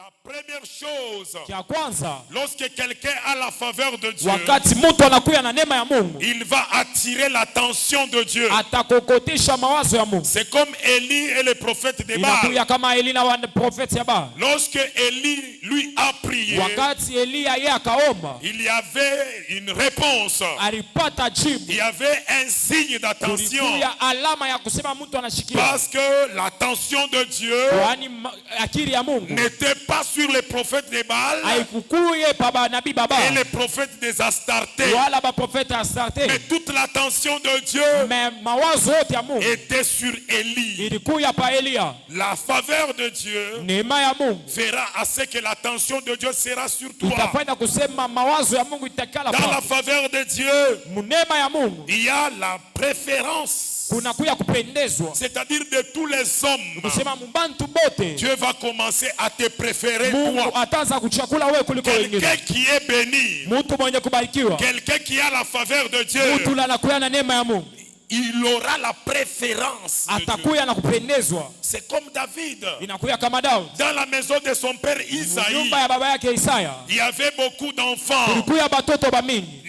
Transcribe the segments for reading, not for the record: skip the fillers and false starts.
La première chose, Kia kwanza, lorsque quelqu'un a la faveur de Dieu, wakati mtu anakuya na neema ya Mungu, il va attirer l'attention de Dieu. atakokotisha mawazo ya Mungu. C'est comme Élie et le prophète de Baal. Inakuya kama Eli na profeti ya Baal. Lorsque Élie lui a prié, Wakati Eliya yeye akaomba, il y avait une réponse. alipata jibu. Il y avait un signe d'attention. Kulikuya alama ya kusema mtu anashikia. Parce que l'attention de Dieu Kwani akili ya Mungu n'était pas sur les prophètes de Baal haikukuye pa nabii baba et les prophètes des Astartés. wala ba profeti Astarte. Mais toute l'attention de Dieu Mais mawazo yote ya Mungu était sur Élie. ilikuya pa Eliya. La faveur de Dieu Neema ya Mungu fera à ce que l'attention de Dieu sera sur toi. itafanya kusema mawazo ya Mungu itakala Dans la pa. faveur de Dieu, Neema ya Mungu il y a la préférence. kunakuya kupendezwa. C'est-à-dire de tous les hommes, Kusema mbantu bote Dieu va commencer à te préférer Mungu toi. ataanza kuchakula wewe kuliko wengine. Quelqu'un qui est béni, Mtu mwenye kubarikiwa, quelqu'un qui a la faveur de Dieu, mtu anakuya na neema ya Mungu, il aura la préférence de Dieu. atakuya na kupendezwa. C'est comme David. Inakuya kama Daudi. Dans la maison de son père Isaïe, Nyumba ya baba yake Isaya il y avait beaucoup d'enfants. kulikuya batoto bamingi.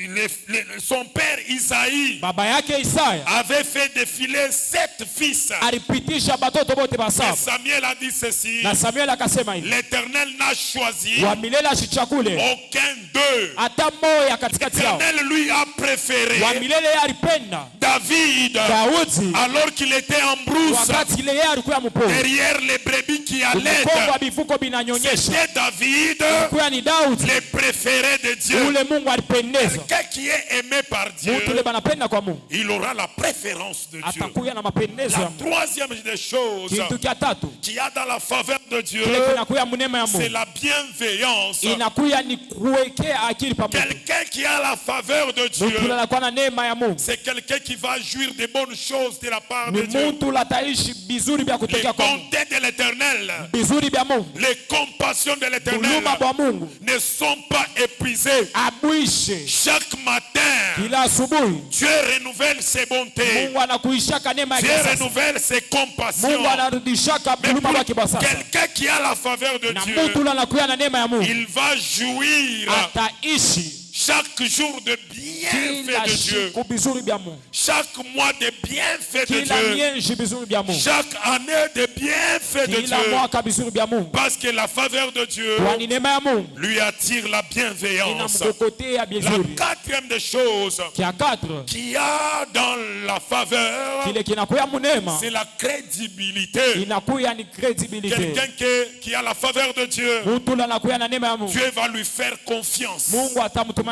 Son père Isaïe Baba yake Isaya avait fait défiler 7 fils. alipitisha batoto bote Et basaba. Samuel a dit ceci: Na Samuel akasema hivi, l'Éternel n'a choisi wa milele ashichakule aucun d'eux. hata moya katikati yao. L'Éternel lui a préféré Wa milele yeye alipenda David Daudi alors qu'il était en brousse wakati ile yeye alikuwa mpole. derrière les brebis qui allaient. Mkongo wa bivuko binanyonyesha. C'était David, Kuya ni Daudi le préféré de Dieu. ule Mungu alipendeza. Quelqu'un qui est aimé par Dieu, Mtu ule banapenda kwa Mungu il aura la préférence de Dieu. atakuya na mapendezo ya La Mungu. troisième des choses Kitu kia tatu qu'il y a dans la faveur de Dieu, kile kinakuya munema ya c'est Mungu la bienveillance. inakuya ni kuwekea akili pamoja. Quelqu'un qui a la faveur de Mtu Dieu, anakuwa na neema ya Mungu c'est quelqu'un qui va jouir des bonnes choses de la part ni de Dieu. mtu lataishi bizuri vya Les kutokea kwa Mungu, bontés de l'Éternel, bizuri vya Mungu, les compassions de l'Éternel huruma bwa Mungu ne sont pas épuisées. abwishe. Chaque matin, Kila asubuhi Dieu renouvelle ses bontés. Mungu anakuishaka neema Dieu yake sasa. renouvelle ses compassions. Mungu anarudishaka Mais huruma pour wake kwa sasa. quelqu'un qui a la faveur de Na Dieu, mtu ule anakuya na neema ya Mungu il va jouir ataishi chaque jour de bienfaits kila de Dieu, siku bizuri vya Mungu, chaque mois de bienfaits de kila Dieu, mienji bizuri vya Mungu, chaque année de bienfaits de kila Dieu, mwaka bizuri vya Mungu. parce que la faveur de Dieu Kwani neema ya Mungu lui attire la bienveillance. inamkokotea La bizuri. quatrième des choses Kia 4 qu'il y a dans la faveur, kile kinakuya munema c'est la crédibilité. inakuya ni credibility. Quelqu'un qui a la faveur de Dieu, Mtu ule anakuya na neema ya Mungu, Dieu va lui faire confiance. Mungu atamtumania.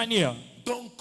Donc,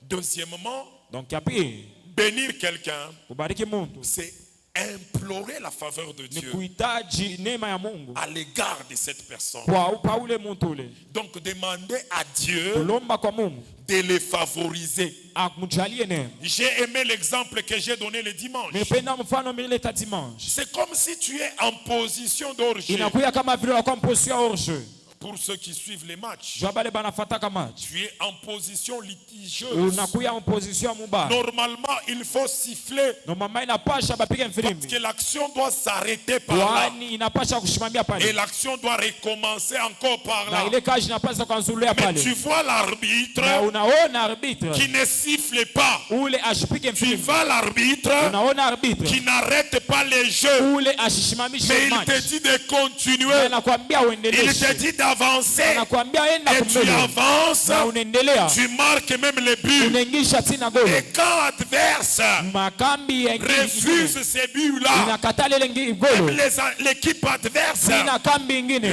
deuxièmement, Donc ya pili, bénir quelqu'un, kubariki mtu c'est implorer la faveur de ni Dieu kuhitaji neema ya Mungu à l'égard de cette personne. kwa ule mtu ule, Donc, demander à Dieu kulomba kwa Mungu de les favoriser. amjalie neema. J'ai aimé l'exemple que j'ai donné le dimanche. Nimependa mfano mileta dimanche. C'est comme si tu es en position d'orgie. Inakuya kama vile unakuwa mposio hors jeu. Pour ceux qui suivent les matchs, Jua bale banafataka match. tu es en position litigieuse. Unakuya en position mubaya. Normalement, il faut siffler Normalement inapasha bapige parce mfilimbi. que l'action doit s'arrêter par là. Kwani inapasha kushimamia Et pale. l'action doit recommencer encore par Na là. ile kazi inapaswa kuanzulia Mais pale. tu vois l'arbitre Na unaona arbitre qui ne siffle pas. ule ashipige Tu mfilimbi. vois l'arbitre Unaona arbitre qui n'arrête pas les jeux. ule ashishimamishe Mais il match. te dit de continuer. Anakuambia Il uendeleshe. te dit d'avancer. Anakuambia enda Et tu kumbele. avances. Na unaendelea. Tu marques même les buts. Unaingisha tina goli. Et quand adverse Makambi ya refuse ces buts-là, inakatala ile golo. l'équipe adverse Ina kambi ingine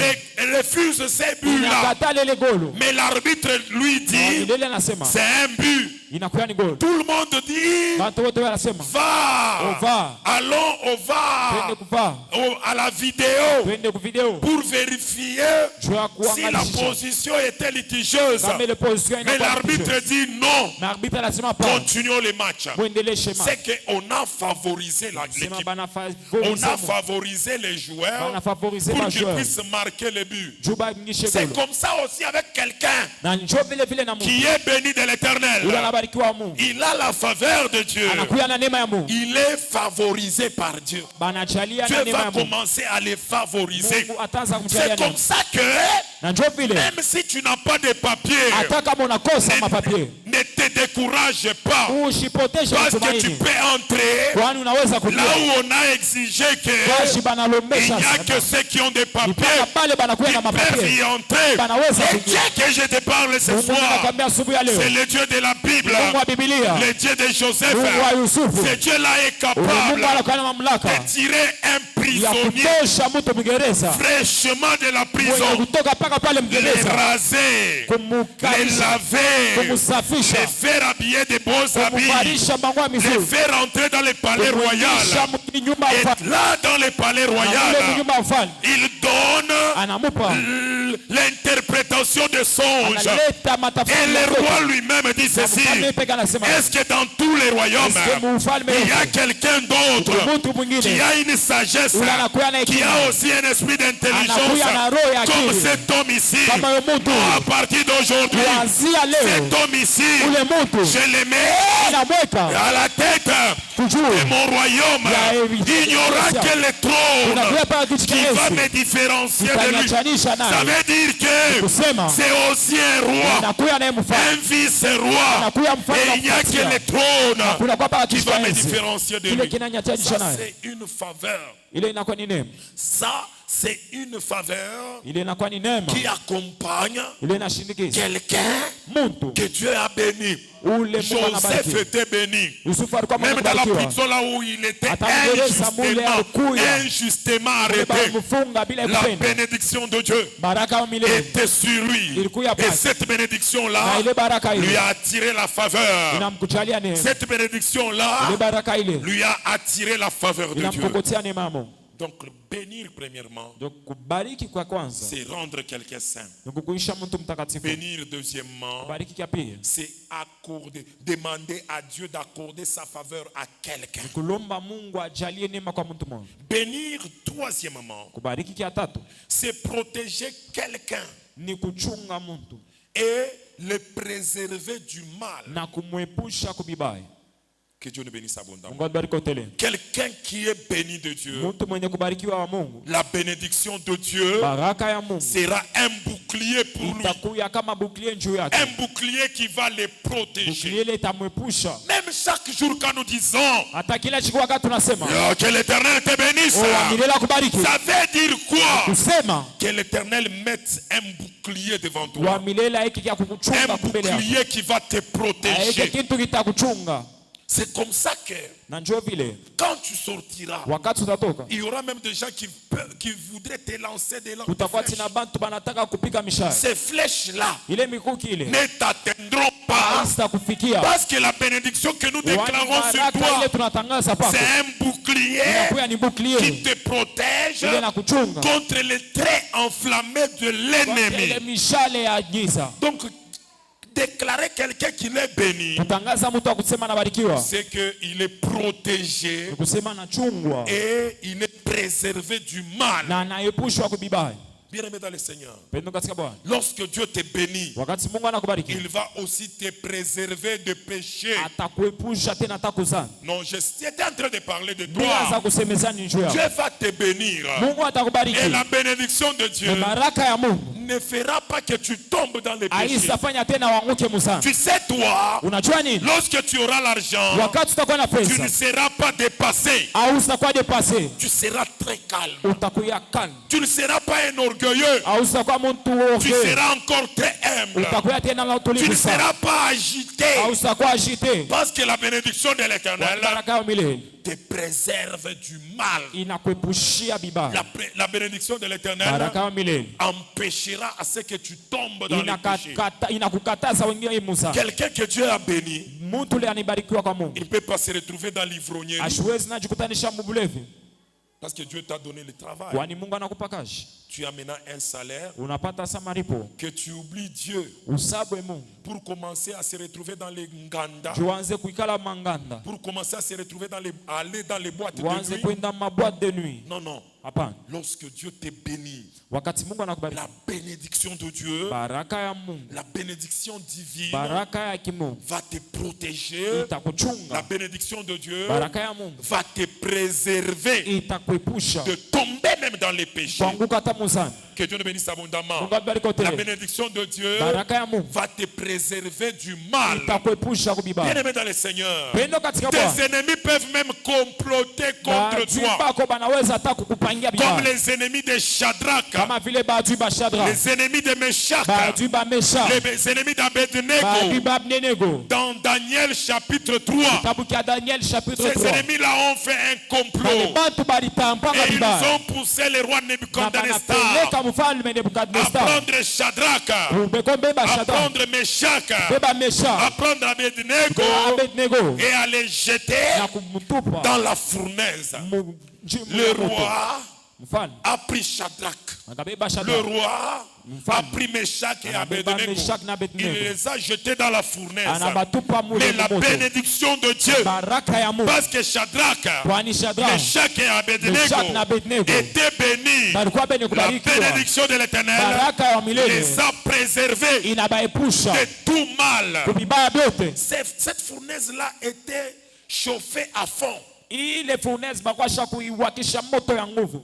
refuse ces buts-là. inakatala ile golo. Mais l'arbitre lui dit, Ile anasema c'est un but. inakuwa ni golo. Tout le monde dit, Watu wote wanasema va, va. allons au Twende VAR, kuva. à la vidéo, Twende ku video. pour vérifier Jua si la kuangalia. position était litigieuse. Kama ile position Mais inakuwa l'arbitre dit non, na arbitre anasema pa. continuons les matchs. Muendeleshe match. C'est qu'on a favorisé Sema l'équipe. bana On favoriser. a favorisé les joueurs Bana favoriser pour ma qu'ils joueur. puissent marquer les buts. Juba ngishe C'est golo. comme ça aussi avec quelqu'un Na njoo vile vile na Mungu. qui est béni de Ule l'Éternel. anabarikiwa Mungu. Il a la faveur de Dieu. Anakuya na neema ya Mungu. Il est favorisé par Dieu. Banachalia na Dieu neema va ya Mungu. commencer à les favoriser. Mungu ataanza kumjalia C'est neema. comme ça que Na njoo vile même si tu n'as pas de papiers, hata kama unakosa mapapier ne te décourage pas. usipoteshe Parce que tu matumaini, peux entrer kwani unaweza là kujua où on a exigé que kwashi il banalombesha n'y a que sana. ceux qui ont des Ni papiers mpaka pale banakuwa na qui peuvent mapapier y entrer. banaweza Et kuingia. Dieu que je te parle ce Mungu soir, anakuambia asubuhi ya leo, c'est le Dieu de la Bible, Mungu wa Biblia, le Dieu de Joseph. Mungu wa Yusufu. Ce Dieu-là est Mungu capable anakuwa na mamlaka de tirer un ya prisonnier kutosha mtu Mgereza fraîchement de la mwenye prison, kutoka mpaka pale les Mgereza, raser, les kumukalisha, laver, kumusafisha, les faire habiller de beaux habits, kumuvalisha manguo ya les mizuri, faire entrer dans le palais kumwingisha royal. nyumba ya Et mfalme. là, dans le palais Na mule royal, nyumba ya mfalme il donne anamupa, l'interprétation des songes. analeta Et matafsiri le ya ndoto. roi lui-même dit Na ceci: mfalme peke anasema, est-ce que dans tous les royaumes, eske mfalme il y a yote quelqu'un d'autre mtu qui mwingine a une sagesse, ule anakuya na qui hekima, a aussi un esprit d'intelligence, anakuya na roho ya comme akili cet homme ici? kama yo mtu À partir d'aujourd'hui, kuanzia leo, cet homme ici, ule mtu je le mets inamweka à la tête de kujuu mon royaume. Il n'y aura que le trône unakuya paka kitu qui va kirahisi me différencier de lui. itaniachanisha Ça naye, veut dire que kusema c'est aussi un roi, nakuya naye mfalme, un vice-roi, nakuya mfalme et wa il n'y a que kupatia, le trône kunakuwa paka qui kitu va me kirahisi différencier de kile lui. kinaniachanisha Ça, naye, c'est une faveur. ile inakuwa ni neema, Ça, c'est une faveur ile inakuwa ni neema, qui accompagne ile inashindikiza quelqu'un mtu que Dieu a béni. ule Mungu Joseph anabariki. était béni. Yusufu alikuwa Même dans la amebarikiwa, prison là où il était Hata Mgereza mule alikuya. injustement ule arrêté, mfunga bila la kupenda, bénédiction de Dieu baraka wa milele était sur lui. ilikuya Et pale, cette na bénédiction-là ile baraka lui ile a attiré la faveur. inamkuchalia neema, Cette bénédiction-là ile baraka ile lui a attiré la faveur de Dieu. inamkokotea neema ya Mungu. Donc, bénir premièrement, Donc kubariki kwa kwanza c'est rendre quelqu'un saint. ni kukuisha mtu mtakatifu. Bénir deuxièmement, Kubariki kia pili c'est accorder, demander à Dieu d'accorder sa faveur à quelqu'un. kulomba Mungu ajalie neema kwa mtu mmoja. Bénir troisièmement, Kubariki kia tatu c'est protéger quelqu'un ni kuchunga mtu et le préserver du mal. na kumwepusha kubibaya. Que Dieu nous bénisse abondamment. Mungu abariki utele. Quelqu'un qui est béni de Dieu, Mtu mwenye kubarikiwa wa Mungu, la bénédiction de Dieu baraka ya Mungu sera un bouclier pour lui. itakuya kama bouclier juu yake. Un bouclier qui va les protéger. Bouclier ile itamwepusha. Même chaque jour quand nous disons Hata kila siku wakati tunasema oh, que l'Éternel te bénisse, oh, milele akubariki, ça veut dire quoi? kusema Que l'Éternel mette un bouclier devant wa toi. milele hiki kia Un kukuchunga mbele yako. bouclier qui va te Hiki protéger. kitu kitakuchunga. C'est comme ça que Na njoo vile quand tu sortiras, wakati utatoka il y aura même des gens qui voudraient te lancer des kutakuwa flèches. tina bantu banataka kupika mishale. Ces flèches-là Ile mikuki ile ne t'atteindront pas sitakufikia. parce que la bénédiction que nous Wani déclarons sur baraka ile toi, tunatangaza pako c'est un bouclier inakuwa ni qui bouclier te protège ile na kuchunga contre les traits enflammés de ile l'ennemi. mishale ya giza. Donc, déclarer quelqu'un qui est béni, Kutangaza mtu akusema anabarikiwa c'est qu'il est protégé ni kusema anachungwa et il est préservé du mal. na anaepushwa kubibaya. Bien-aimé dans le Seigneur, Pendo katika Bwana, lorsque Dieu te bénit, wakati Mungu anakubariki il va aussi te préserver de péché. atakuepusha tena atakuzana. Non, j'étais en train de parler de Bila za toi. kusemezana njoo yako. Dieu va te bénir. Mungu atakubariki. Et la bénédiction de Dieu Na baraka ya Mungu ne fera pas que tu tombes dans les péchés. haisafanya tena uanguke muzana. Tu sais, toi, Unajua nini? lorsque tu auras l'argent, Wakati utakuwa na tu pesa ne seras pas dépassé. au utakuwa depase, Tu seras très calme. utakuya calme. Tu ne seras pas un orgueilleux. Au utakuwa mtu Tu woge, seras encore très humble. utakuya tena na Tu utulivu ne sana. seras pas agité. Au utakuwa agité. Parce que la bénédiction de l'Éternel Baraka ya milele te préserve du mal. inakuepushia bibaya. La bénédiction de l'Éternel Baraka ya milele empêchera à ce que tu tombes dans les péchés. inakukataza wengine musa. Quelqu'un que Dieu a béni, Mtu ule anibarikiwa kwa Mungu il ne peut pas se retrouver dans l'ivrognerie. ashwezi najikutanisha mubulevi, Parce que Dieu t'a donné le travail. kwani Mungu anakupa kazi, Tu as maintenant un salaire unapata samaripo, que tu oublies Dieu usabwe Mungu, pour commencer à se retrouver dans les nganda, tuanze kuikala manganda, pour commencer à se retrouver aller dans les boîtes de tuanze nuit. kwenda maboîte de nuit. Non, non. Hapana, Lorsque Dieu te bénit, wakati Mungu anakubariki, la bénédiction de Dieu, baraka ya Mungu, la bénédiction divine baraka ya kimungu va te protéger. La itakuchunga, bénédiction de Dieu baraka ya Mungu va te préserver itakuepusha de tomber même dans les péchés. kuanguka hata muzani. Que Dieu nous bénisse abondamment. Mungu atubariki kote. La bénédiction de Dieu Baraka ya Mungu va te préserver du mal. itakuepusha kubibaya. Bien-aimé dans le Seigneur, Pendo katika Bwana. tes ennemis peuvent même comploter contre Maadui toi. bako banaweza hata kukupangia Comme bibaya. les ennemis de Shadrach, Kama vile maadui ba Shadraka, les ennemis de Meshach, maadui ba Meshach, les ennemis d'Abednego. maadui ba Abednego. Dans Daniel chapitre 3, Kitabu cha Daniel chapitre ces 3. ennemis-là ont fait un Bale complot. bantu balitampanga Et ils bibaya. ont poussé le roi Na Nebuchadnezzar banapeleka mfalme à Nebukadnezar. prendre Shadrach, Ubekobeba à Shadraka, prendre Meshach, beba à Meshach, prendre Abednego beba Abednego. et à les jeter Na kumtupa dans la fournaise. mjimu Le ya moto. roi Mfalme a pris Shadrach. akabeba Le Shadraka, roi a pris Meshach et Anabeba Abednego. Meshach na Abednego. Il les a jetés dans la fournaise. anabatupa mule Mais la moto. bénédiction de Dieu, Baraka ya Mungu parce que Shadrach, kwani Shadraka, Meshach et Abednego Meshach na Abednego étaient bénis. balikuwa benye La kubarikiwa. bénédiction de l'Éternel Baraka ya milele les a préservés inabaepusha de tout mal. kubibaya vyote. Cette fournaise-là était chauffée à fond. Ile furnace bakwasha kuiwakisha moto ya nguvu,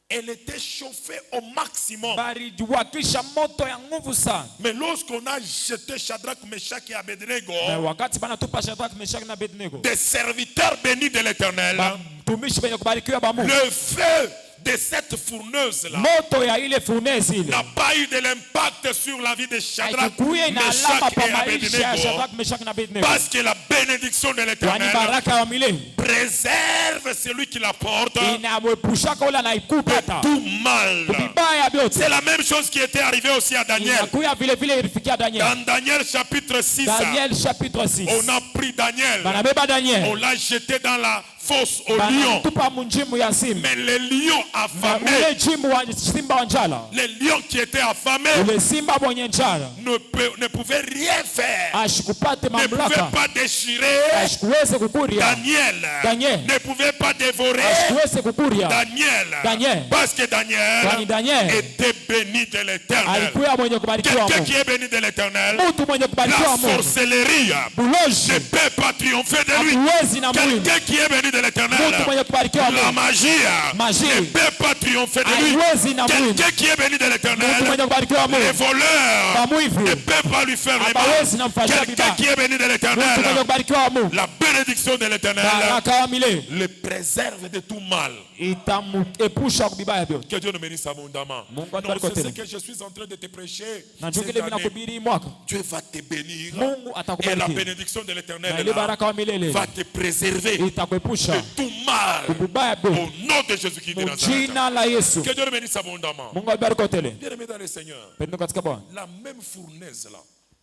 Elle était chauffée au maximum. baliwakisha moto ya nguvu sana. Mais lorsqu'on a jeté Shadrach, Meshach et Abednego, Na wakati banatupa Shadraka, Meshach na Abednego, des serviteurs bénis de l'Éternel, mtumishi benye kubarikiwa ba Mungu, le feu de cette fourneuse-là moto ya ile furnace ile n'a pas eu de l'impact sur la vie de Shadrach, haikukuye na alama Meshach pa et maisha ya Abednego, Shadraka, Meshach na Abednego, parce que la bénédiction de kwani l'Éternel baraka ya milele préserve celui qui la porte inamwepushaka ule anaikupata tout mal. vibaya vyote. C'est la même chose qui était arrivée aussi à Daniel. Inakuya vile vile ilifikia Daniel. Dans Daniel chapitre 6, Daniel chapitre 6. on a pris Daniel, Banabeba on Daniel. l'a jeté dans la fosse au lion. Banatupa munjimu ya simba. Mais les lions Na affamés, ule jimu wa simba wa njala, les lions qui étaient affamés ule simba mwenye njala ne pouvaient rien faire, ashikupate ne pouvaient mamlaka, pas déchirer. ashikuweze kukuria, Daniel ne pouvait pas dévorer ashikuweze kukuria Daniel, parce que kwani Daniel Daniel était béni de l'Éternel. alikuwa mwenye kubarikiwa Quelqu'un Mungu. qui est béni de l'Éternel, Mtu mwenye kubarikiwa la Mungu sorcellerie buloji ne peut pas triompher de lui. hatuwezi na mwili. Quelqu'un qui est béni de l'Éternel, Mtu mwenye kubarikiwa la Mungu magie ne peut pas triompher de lui. haiwezi na mwili. Quelqu'un qui est béni de Mtu l'Éternel, mwenye kubarikiwa les Mungu voleurs ne bamwivu peuvent pas lui faire le hawezi mal. namfanyia Quelqu'un vibaya. qui est béni de Mtu mwenye l'Éternel, kubarikiwa Mungu la bénédiction de l'Éternel baraka wa milele le préserve de tout mal. itamuepusha kubibaya vyote. Que Dieu nous bénisse abondamment. Mungu Non, atubariki c'est ce tena. que je suis en train de te prêcher. Na njoo Cette kile mimi année, nakuhubiri mwaka, Dieu va te bénir. Mungu Et la atakubariki bénédiction de na l'Éternel ile là, baraka wa milele va te préserver de itakuepusha tout mal. kubibaya Au vyote nom de Jésus-Christ de Nazareth. mjina la Yesu. Que Dieu nous bénisse abondamment. Mungu abariki tele. Bien-aimés dans le Seigneur, Pendo katika Bwana. la même fournaise là,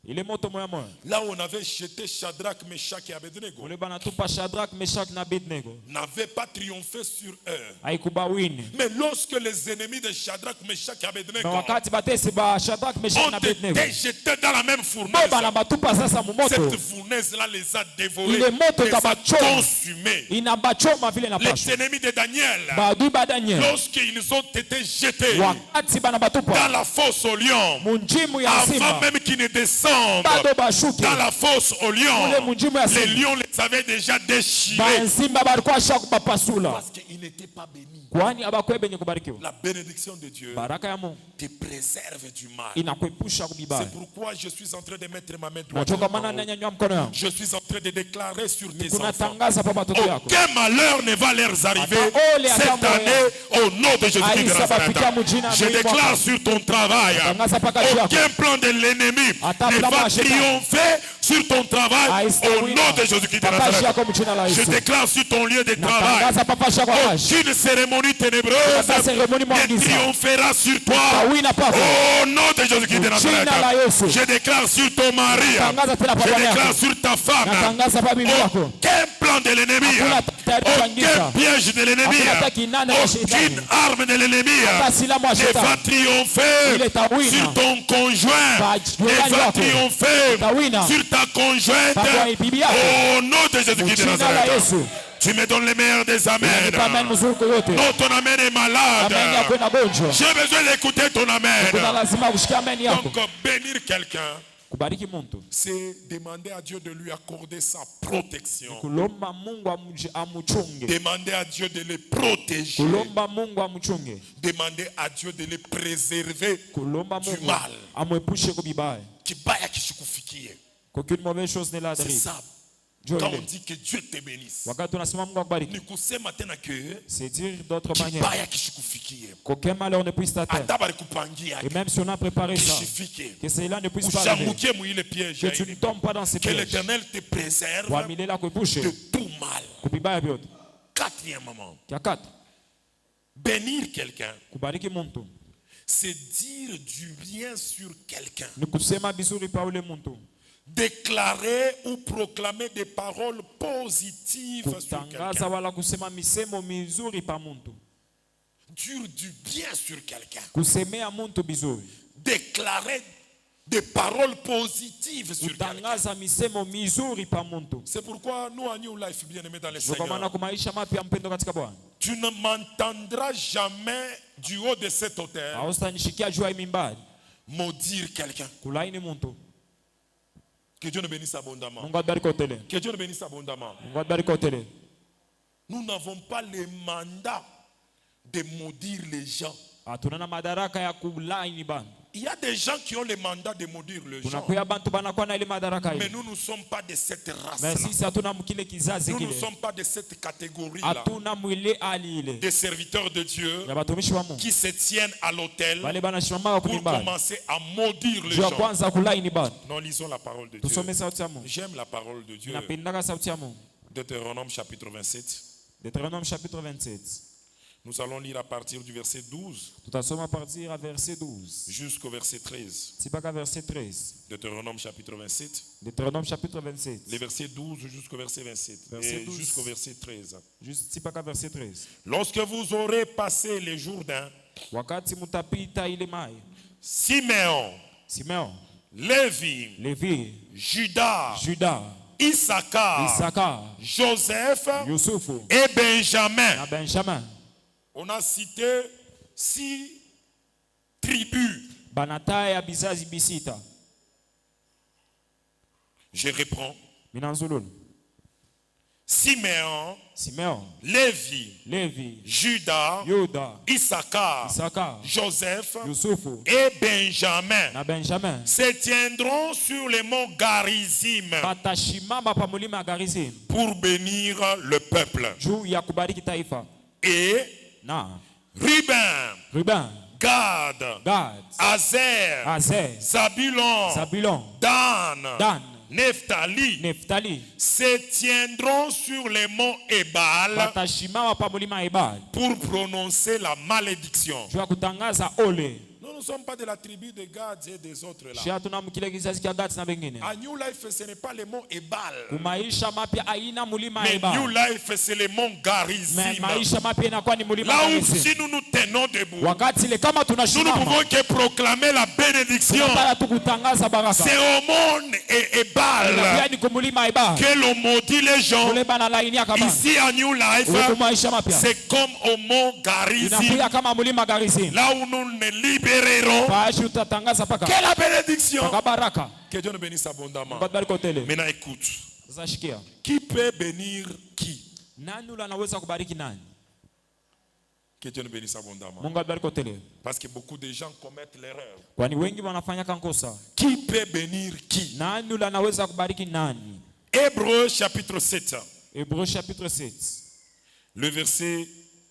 Ile moto moya moya. là où on avait jeté Shadrach, Meshach et Abednego, Ule banatupa Shadraka, Meshach na Abednego. n'avait pas triomphé sur eux. Haikubawini. Mais lorsque les ennemis de Shadrach, Meshach et Abednego Na wakati batesi ba Shadraka, Meshach na ont Abednego, été jetés dans la même bo fournaise, banabatupa sasa mu moto, cette fournaise-là les a dévorés, ile moto les a ikabachoma, consumés. inabachoma vile Les napasha. ennemis de Daniel, Baadui ba Daniel lorsqu'ils ont été jetés wakati dans banabatupa la fosse au lion, munjimu ya avant simba, même qu'ils ne descendent bado bashuke dans la fosse au lion, ule munjimu ya les simba, lions les avaient déjà déchirés basimba balikuwa shakubapasula, parce qu'ils n'étaient pas bénis. kwani abakwe benye kubarikiwa. La bénédiction de Dieu Baraka ya Mungu te préserve du mal. inakuepusha kubibaya. C'est pourquoi je suis en train de mettre ma main droite. Nachoka maana nanyanyua mkono yangu, Je suis en train de déclarer sur tes enfants. kunatangaza pa batoto yako Aucun malheur ne va leur arriver Ata ole cette ata année au nom de Jésus-Christ de Aisa Nazareth. bafikia mjina Je mwili déclare wako. sur ton travail, Tangaza pa kazi yako. aucun plan de l'ennemi Ata ne plan va wa shetani. triompher sur ton travail Aisa au wina. nom de Jésus-Christ de Pa kazi Nazareth. yako mjina la Je Yesu. déclare sur ton lieu de travail, Natangaza pa pasha kwa kazi. aucune cérémonie ténébreuse Hata cérémonie ne mwangiza. triomphera sur toi Tawina pako. au nom de Jésus-Christ de Mjina la Nazareth. Yesu. Je déclare sur ton mari, Natangaza tena pa je bwana déclare yako. sur ta femme, Natangaza pa bibi yako. aucun plan de l'ennemi, Hakuna tayari kupangiza. aucun piège de l'ennemi, Hakuna hata kinanda ya shetani. aucune arme de l'ennemi Hata silamu wa ne va shetani. triompher Ile tawina. sur ton conjoint, Ba- ne jirani va wako. triompher Tawina. sur ta conjointe Pa kwa bibi yako. au nom de Jésus-Christ de Mjina la Nazareth. Yesu. Tu me donnes les meilleurs des amens. Nipa amen mzuri yote. Non, ton amen est malade. Amen yako ina gonjwa. J'ai besoin d'écouter ton Kuna amen. lazima usikie amen yako. Donc, bénir quelqu'un, Kubariki muntu. c'est demander à Dieu de lui accorder sa protection. Kulomba Mungu amuchunge. Demander à Dieu de le protéger. Kulomba Mungu amuchunge. Demander à Dieu de le préserver Kulomba du Mungu mal. amwepushe kubibaya. Kibaya kishikufikie. Qu'aucune mauvaise chose ne C'est l'adrive. ça. Joe Quand ile. on dit que Dieu te bénisse, Wakati tunasema Mungu akubariki. ni kusema tena que C'est dire d'autres manières. kibaya kishikufikie. Qu'aucun malheur ne puisse t'atteindre. Hata balikupangia Et même si on a préparé ça, kishifike. que cela ne puisse pas arriver. Ushangukie mwile piège. Que tu ne tombes pas dans ces Que pièges. l'Éternel te préserve Kwa milele akuepushe de tout mal. kubibaya vyote. Quatrièmement, Kia kata, bénir quelqu'un, kubariki muntu. c'est dire du bien sur quelqu'un. Ni kusema vizuri pa ule muntu. Déclarer ou proclamer des paroles positives sur Kutangaza quelqu'un. wala kusema misemo mizuri pa muntu. Dire du bien sur quelqu'un. Kusemea muntu vizuri. Déclarer des paroles positives sur quelqu'un. Kutangaza misemo mizuri pa muntu. C'est pourquoi nous, à New Life, bien-aimés dans les Ndio kwa maana Seigneur, kwa maisha mapya mpendo katika Bwana. tu ne m'entendras jamais du haut de cet hôtel Haustanishikia juu ya mimbari. maudire quelqu'un. Kulaini muntu. Que Dieu nous bénisse abondamment. Mungu abariki hotele. Que Dieu nous bénisse abondamment. Mungu abariki hotele. Nous n'avons pas le mandat de maudire les gens. Tunana madaraka ya kulaini bana. Il y a des gens qui ont le mandat de maudire les gens. Kunakuya bantu banakuwa na ile madaraka Mais ile. nous ne sommes pas de cette Mais race-là. sisi hatuna mkile kizazi Nous ne kile. sommes pas de cette catégorie-là. Hatuna mwile ali ile. Des serviteurs de Dieu Ya batumishi wa Mungu. qui se tiennent à l'autel Wale banasimama pour kumimbari. commencer à maudire les Juu ya gens. kwanza kulaini bana. Non, lisons la parole de Dieu. Tusome sauti ya Mungu. J'aime la parole de Dieu. Napendaka sauti ya Mungu. Deutéronome chapitre 27. Deutéronome chapitre 27. Nous allons lire à partir du verset 12 Tutasoma partir à verset 12. jusqu'au verset 13. Tipaka verset 13. Deutéronome chapitre 27. Deutéronome chapitre 27. Les versets 12 jusqu'au verset 27. Verset Et 12. jusqu'au verset 13. Juste tipaka verset 13. Lorsque vous aurez passé les Jourdains, Wakati mutapita ile mai. Siméon, Simeon, Lévi, Levi, Judas, Juda, Issachar, Isaka, Joseph Yusufu et Benjamin. na Benjamin. On a cité 6 tribus. Banataya bizazi bisita. Je reprends. Minanzululu. Siméon, Simeon, Lévi, Levi, Judas, Yuda, Issachar, Isaka, Joseph Yusufu et Benjamin na Benjamin. se tiendront sur les monts Garizim Batashimama pa mulima Garizim. pour bénir le peuple. Juu ya kubariki taifa. Et Na Ruben, Ruben, Gad, Gad, Azer, Azer, Zabulon, Zabulon, Dan, Dan, Nephtali Neftali. se tiendront sur les monts Ebal Batashimama pa mulima Ebal. pour prononcer la malédiction. Juu ya kutangaza ole. Nous ne sommes pas de la tribu de Gad et des autres là. Shia tuna mkile kizazi kia Gad na bengine. À New Life, ce n'est pas le mont Ebal. Maisha mapya aina mulima Mais New Ebal. Life, c'est le mont Garizim. Maisha mapya inakuwa ni mulima Là où Garizim. si nous nous tenons debout, Wakati ile kama nous ne tunashimama. pouvons que proclamer la bénédiction. Tunataka tu kutangaza baraka. C'est au mont Ebal Pia ni kumulima Ebal. que l'on maudit les gens. Kule bana lainia kama. Ici à New Life, Uko maisha mapya. c'est comme au mont Garizim. Inakuya kama mulima Garizim. Là où nous ne libérerons Paashi utatangaza paka. que la bénédiction. Paka baraka. Que Dieu nous bénisse abondamment. Mbadbali kotele. Maintenant écoute. Sasa shikia. Qui peut bénir qui? Nani ule anaweza kubariki nani? Que Dieu nous bénisse abondamment. Mungu abariki kotele. Parce que beaucoup de gens commettent l'erreur. Kwani wengi wanafanya kankosa. Qui peut bénir qui? Nani ule anaweza kubariki nani? Hébreux chapitre 7. Hébreux chapitre 7. Le verset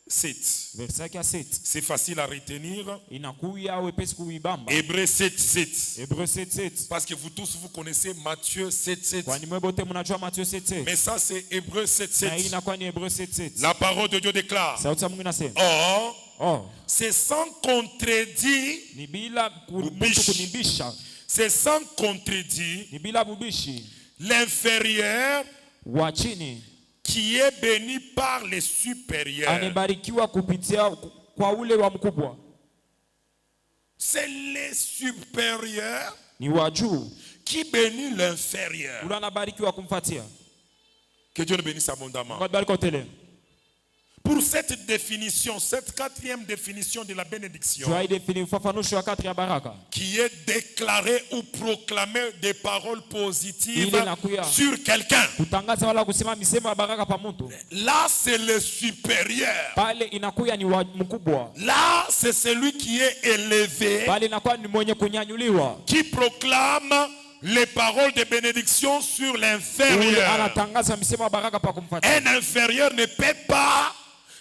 7. Verset ya 7. C'est facile à retenir. Inakuya wepesi kuibamba. Hébreux 7, 7. Hébreux 7 7. Parce que vous tous, vous connaissez Matthieu 7, 7. Kwani mwebote mnajua Matthieu 7 7. Mais ça, c'est Hébreux 7, Na hii 7. inakuwa ni Hébreux 7 7. La parole de Dieu déclare. Sauti ya Mungu inasema. Or, Oh, c'est sans contredit, ni bila Bubishi. mtu kunibisha. c'est sans contredit Ni bila bubishi. l'inférieur Wa chini qui est béni par les supérieurs. anebarikiwa kupitia kwa ule wa mkubwa. C'est les supérieurs Ni wa juu qui bénit l'inférieur. ule anabarikiwa kumfuatia. Que Dieu nous bénisse abondamment. Mungu abariki tele. Pour cette définition, cette quatrième définition de la bénédiction, Tuaidefini ufafanusho wa 4 ya baraka. qui est déclarée ou proclamée des paroles positives Il est la couillard. sur quelqu'un. Kutangaza wala kusema misemo ya baraka pa mtu. Là, c'est le supérieur. Pale inakuya ni mkubwa. Là, c'est celui qui est élevé, Pale inakuwa ni mwenye kunyanyuliwa. qui proclame les paroles de bénédiction sur Ule l'inférieur. anatangaza misemo ya baraka pa kumfuatia. Un inférieur ne peut pas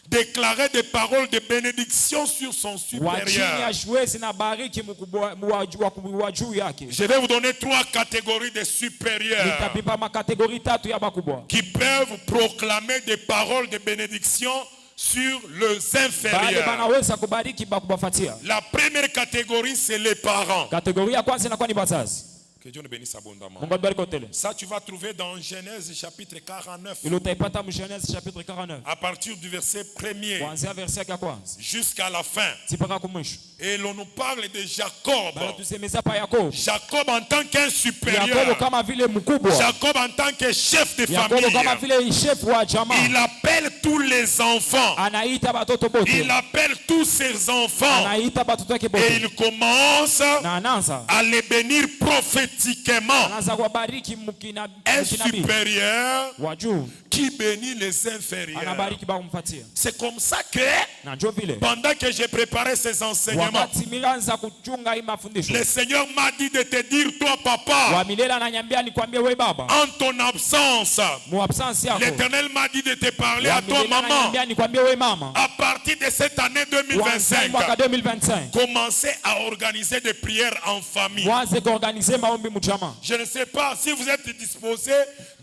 déclarer des paroles de bénédiction sur son Wachini supérieur. ashwezi na bariki mkubwa wa juu yake. Je vais vous donner 3 catégories de supérieurs Nitapipa makategori 3 ya bakubwa. qui peuvent proclamer des paroles de bénédiction sur les Bale inférieurs. banaweza kubariki bakubafatia. La première catégorie, c'est les parents. Kategori ya kwanza inakuwa ni bazazi. Que Dieu nous bénisse abondamment. Mungu atubariki tele. Ça, tu vas trouver dans Genèse chapitre 49, Ile utaipata mu Genèse chapitre 49. à partir du verset 1er Kuanzia verset ya kwanza jusqu'à la fin. mpaka kumwisho. Et l'on nous parle de Jacob. Bale tusemeza pa Yakobo. Jacob en tant qu'un Yakobo supérieur. kama vile mkubwa. Jacob en tant que chef de Yakobo kama famille. vile chef wa jamaa. Il appelle tous les enfants. Anaita batoto bote. Il appelle tous ses enfants. Anaita batoto yake Et bote. il commence Na anaanza à les bénir prophétiquement. anaanza kuwabariki Un mkinabii supérieur wa juu. qui bénit les inférieurs. Anabariki ba kumfuatia. C'est comme ça que, Na ndio vile pendant que j'ai préparé ces enseignements, wakati milanza kuchunga hii mafundisho. le Seigneur m'a dit de te dire, toi papa, Wa milele ananiambia nikwambie wewe baba. en ton absence, Mu absence yako. l'Éternel m'a dit de te parler Wa à toi milele maman. ananiambia nikwambie wewe mama. À partir de cette année Kuanzia 2025, mwaka 2025. commencez à organiser des prières en famille. Mwanze kuorganize maombi mchama. Je ne sais pas si vous êtes disposés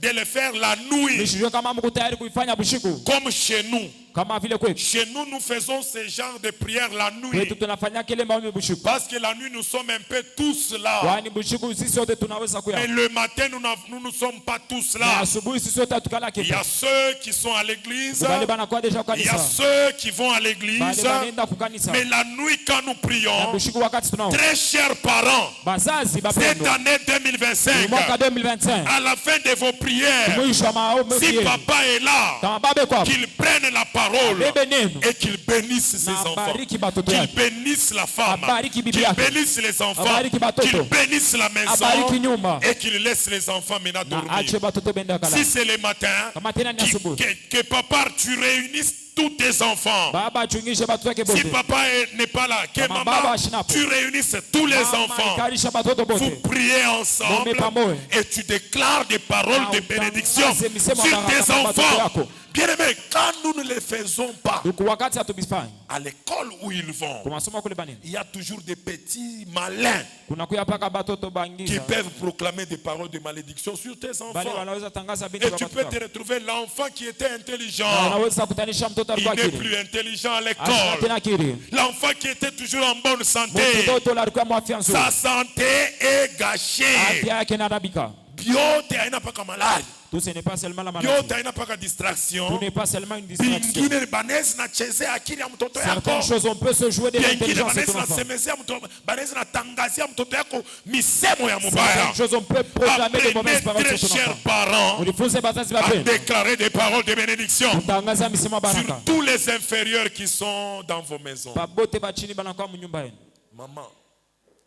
de le faire la nuit, Nishijue kama mko tayari kuifanya bushiku comme chez nous. kama vile kwetu. Chez nous, nous faisons ce genre de prières la Kwetu nuit. tunafanya kile maombi bushiku. Parce que la nuit, nous sommes un peu tous là. Kwani bushiku sisi sote tunaweza Mais kuya. le matin, nous ne sommes pas tous Na là. asubuhi sisi sote tukala Il y a kitu. ceux qui sont à l'église. Bale banakuwa deja Il y a kanisa. ceux qui vont à Bale l'église. banaenda kukanisa. Mais la nuit, quand nous Na prions, bushiku wakati tunao. très chers parents, Bazazi cette bapendwa. année 2025, Mwaka 2025. à la fin de vos prières, Mwisho wa maombi si yetu. papa est là, Kama babe kwa. qu'il prenne la parole Bebe neno. et qu'il bénisse ses Na enfants, bariki batoto qu'il yake. bénisse la femme, Abariki bibi qu'il yake. bénisse les enfants, Abariki batoto. qu'il bénisse la maison Abariki nyumba. et qu'il laisse les enfants maintenant Na ache dormir. batoto benda kala. Si c'est le matin, Kama tena ni asubuhi. que papa, tu réunisses tous tes enfants. Baba achungishe batoto yake Si bote. papa n'est pas là, que Kama maman, baba ashinapo. tu réunisses tous les Mama enfants. ikarisha batoto Vous bote. priez ensemble Mume pamoja. et tu déclares des paroles Na de bénédiction utangaze misemo sur baraka tes kwa batoto enfants. yako. Bien-aimés, quand nous ne les faisons pas Duku wakati hatubifanya. à l'école où ils vont, Kwa masomo kule banini. il y a toujours des petits malins Kuna kuya paka batoto qui bangiza. peuvent proclamer des paroles de malédiction sur tes Bali enfants. wanaweza tangaza binti Et wa tu peux batoto. te retrouver l'enfant qui était Na intelligent. wanaweza kutanisha mtoto Il alikuwa n'est akili. plus intelligent à Ashina l'école. tena akili. L'enfant qui était toujours en bonne santé, Mtoto alikuwa mwafya nzuri. sa santé est gâchée. Afya yake inarabika. Biote haina paka malari. Tout ce n'est pas seulement la Biote maladie. haina paka distraction. Tout n'est pas seulement une distraction. Bingine banezi na chezea akili ya mtoto Certaines yako. choses, on peut se jouer de Bingine l'intelligence de banezi ton na enfant. semezea mtoto, banezi na tangazia mtoto yako misemo ya mubaya. Certaines choses, on peut proclamer des mauvaises paroles Apprenez, sur ton chers enfant. parents, Ulifunze bazazi à wapendwa. déclarer des paroles de bénédiction Kutangaza misemo ya sur baraka. tous les inférieurs qui sont dans vos maisons. Babote bachini banakuwa munyumba yenu.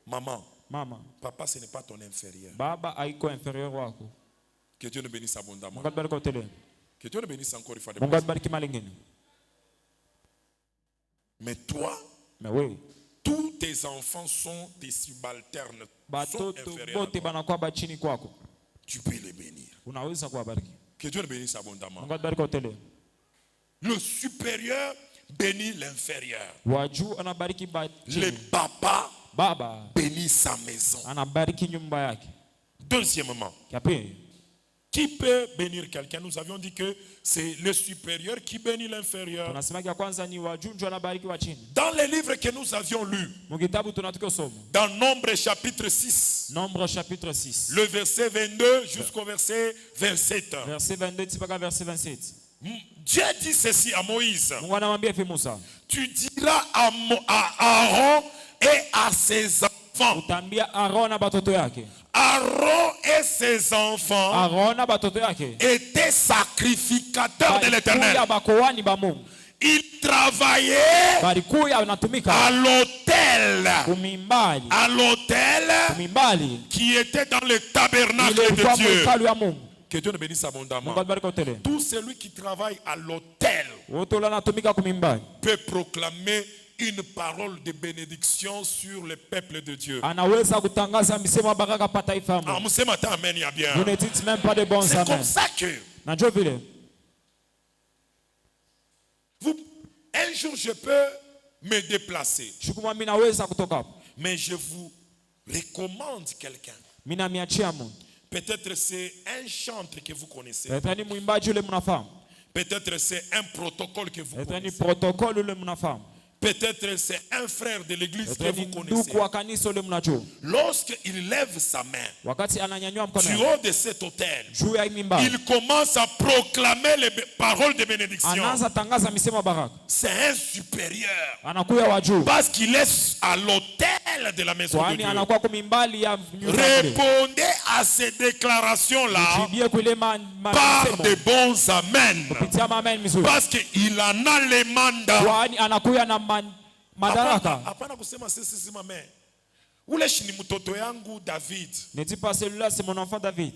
Maman, Mama, papa, ce n'est pas ton inférieur. baba haiko inferior wako. Que Dieu nous bénisse abondamment. Mungu atubariki utele. Que Dieu nous bénisse encore une fois de Mungu plus. atubariki mali ingine. Mais toi, Mais oui, tous tes enfants sont des subalternes, sont batoto inférieurs à bote toi. banakuwa bachini kwako. Tu peux les bénir. Unaweza kuwabariki. Que Dieu nous bénisse abondamment. Mungu atubariki utele. Le supérieur bénit l'inférieur. Wajuu anabariki Le bachini. papa Baba bénit sa maison. anabariki nyumba yake. Deuxièmement, Ya pili, qui peut bénir quelqu'un? Nous avions dit que c'est le supérieur qui bénit l'inférieur. tunasema ya kwanza ni wajuu ndio anabariki wa chini. Dans les livres que nous avions lus, Mukitabu tunatoka somo. dans Nombre chapitre 6, Nombre chapitre 6. le verset 22 jusqu'au verset 27, Verset 22 mpaka verset 27. Dieu dit ceci à Moïse. Mungu anamwambia hivi Musa, Tu diras à Aaron et à ses enfants. utambia Aaron na batoto yake. Aaron et ses enfants Aaron na batoto yake. étaient sacrificateurs de l'Éternel. Balikuya bakoani ba Mungu. Il travaillait balikuya wanatumika à l'autel. kumimbali, À l'autel kumimbali qui était dans le tabernacle ile ilikuwa de Dieu. mwekalu ya Mungu. Que Dieu nous bénisse abondamment. Mungu abariki hoteli. Tout celui qui travaille à l'autel Wote wale wanatumika kumimbali peut proclamer une parole de bénédiction sur le peuple de Dieu. anaweza kutangaza misemo ya baraka pa taifa ya Ah, Mungu. ce matin, amen, il y a bien. Vous ne dites même pas de bons C'est amen. comme ça que Na ndio vile un jour je peux me déplacer, shukuma mimi naweza kutoka hapo. mais je vous recommande quelqu'un. Mimi namiachia Mungu. Peut-être c'est un chantre que vous connaissez. Etani mwimbaji ule mnafahamu. Peut-être c'est un protocole que vous Etani connaissez. protocole ule mnafahamu. Peut-être c'est un frère de l'église que Etani vous connaissez. ndugu wa kanisa ule mnajua. Lorsqu'il lève sa main Wakati ananyanyua du mkono haut de cet autel, juu ya mimba, il commence à proclamer les paroles de bénédiction. anaanza tangaza misemo ya baraka. C'est un supérieur. Anakuya wa juu. Parce qu'il est à l'autel de la maison de Kwani Dieu. anakuwa kumimbali ya nyumba ile. Répondez à ces déclarations-là Jibie kule par misemo. de bons amen. Kupitia amen mizuri. Parce qu'il en a les mandats. Kwani anakuya na madaraka. Hapana kusema sisi mame. Ule ni mtoto yangu David. Ne dis pas celui-là c'est mon enfant David.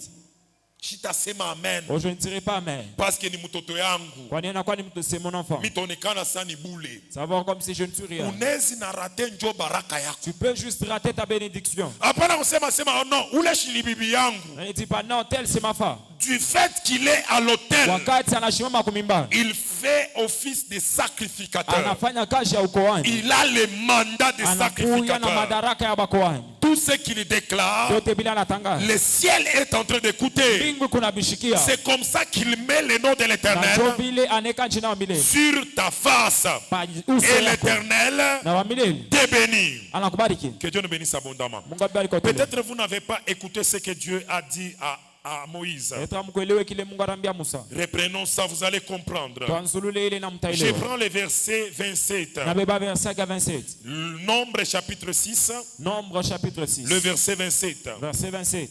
Shitasema amen. Oh, je ne dirai pas amen. Parce que ni mtoto yangu. Kwani anakuwa c'est mon enfant. Mitonekana sani bule. Ça va comme si je ne suis rien. Unezi na rate njo baraka yako. Tu peux juste rater ta bénédiction. Hapana kusema oh non, ule ni bibi yangu. Ne dis pas non, tel c'est ma femme. Du fait qu'il est à l'autel, Wakati anashimama kumimbali, il fait office de sacrificateur. anafanya kazi ya ukoani. Il a le mandat de Anakuya na sacrificateur. madaraka ya bakoani. Tout ce qu'il déclare, Yote bila anatangaza. le ciel est en train d'écouter. Mbingu kuna bishikia. C'est comme ça qu'il met le nom de Na l'Éternel ndio vile aneka jina wa milele. sur ta face. Pa uso Et yako. l'Éternel Na wa milele. te bénit. Anakubariki. Que Dieu nous bénisse abondamment. Mungu abariki hoteli. Peut-être vous n'avez pas écouté ce que Dieu a dit à Moïse. Eta mkuelewe kile Mungu anambia Musa. Reprenons ça, vous allez comprendre. Tuanzulule ile na Je mtaelewa. prends le verset 27. Nabeba verset 27. Nombre chapitre 6, Nombre chapitre 6. le verset 27. Verset 27.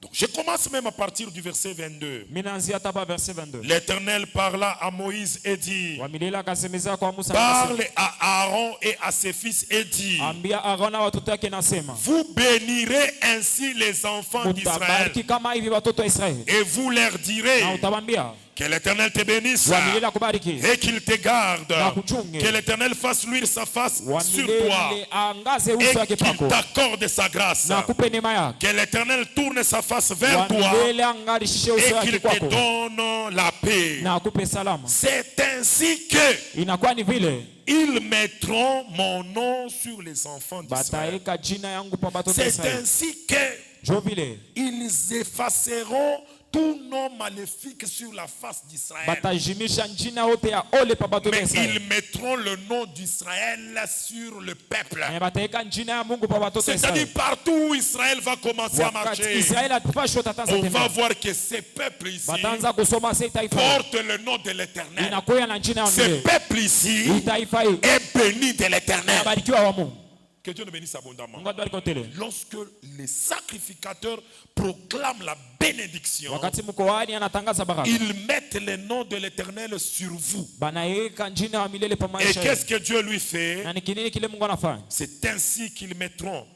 Donc je commence même à partir du verset 22. Minanzia tapa verset 22. L'Éternel parla à Moïse et dit, Wa milele akasemeza kwa Musa. parle à Aaron et à ses fils et dit, Ambia Aaron na watoto wake nasema. vous bénirez ainsi les enfants d'Israël Utabariki kama hivi watoto wa Israeli. et vous leur direz Na utabambia. que l'Éternel te bénisse Wa milele akubariki. et qu'il te garde, Na kuchunge. que l'Éternel fasse luire sa face Wa sur toi milele angaze et uso wake qu'il pako. t'accorde sa grâce, Na akupe neema yake. que l'Éternel tourne sa face vers Wa toi milele angarishishe uso et wake qu'il te kwako. donne la paix. Na akupe salama. C'est ainsi que Inakuwa ni vile ils mettront mon nom sur les enfants d'Israël. bataeka jina yangu pa batoto wa C'est Israeli. ainsi que Jo vile ils effaceront tout nom maléfique sur la face d'Israël. batajimisha jina yote ya ole pa batoto wa Mais Israeli. ils mettront le nom d'Israël sur le peuple. Na bataeka jina ya Mungu pa batoto wa C'est-à-dire Israeli. partout où Israël va commencer à Wakati marcher, Israeli atapasha tatanza on va tena. voir que ces peuples ici Bataanza kusoma sei taifa. portent le nom de l'Éternel. Inakuya na jina ya Ce milele. peuple ici Hii taifa hii est béni de l'Éternel. inabarikiwa wa Mungu. Que Dieu nous bénisse abondamment. Mungu abariki hoteli. Lorsque les sacrificateurs proclament la bénédiction, Wakati mkoani anatangaza baraka. ils mettent le nom de l'Éternel sur vous. Banaeka jina wa milele pa Et maisha. qu'est-ce que Dieu lui fait? Na ni kinini kile Mungu anafanya? C'est ainsi qu'ils mettront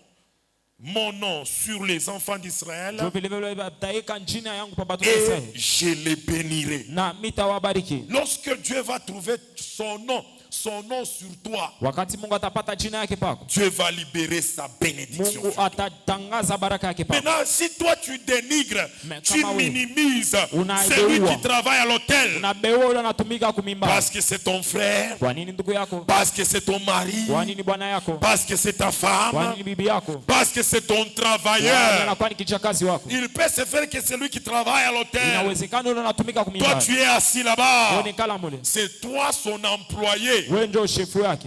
mon nom sur les enfants d'Israël Jo vile vile bataeka jina yangu pa batoto wa Israeli. et je les bénirai. Na mitawabariki. Lorsque Dieu va trouver son nom sur toi, Wakati Mungu atapata jina yake pako, Dieu va libérer sa bénédiction. Mungu atatangaza baraka yake pako. Maintenant, si toi tu dénigres, Mais tu kama wewe minimises unaebeua, celui qui travaille à l'hôtel, Unabewa ule anatumika kumimba. parce que c'est ton frère, Kwa nini ndugu yako? parce que c'est ton mari, Kwa nini bwana yako? parce que c'est ta Kwa femme, nini bibi yako? parce que c'est ton Kwa nini travailleur. anakuwa ni kijakazi wako? Il peut se faire que celui qui travaille à l'hôtel, Inawezekana ule anatumika toi kumimba. tu es assis là-bas, Wewe ni kala mule. c'est toi son employé. Wewe ndio shefu yake.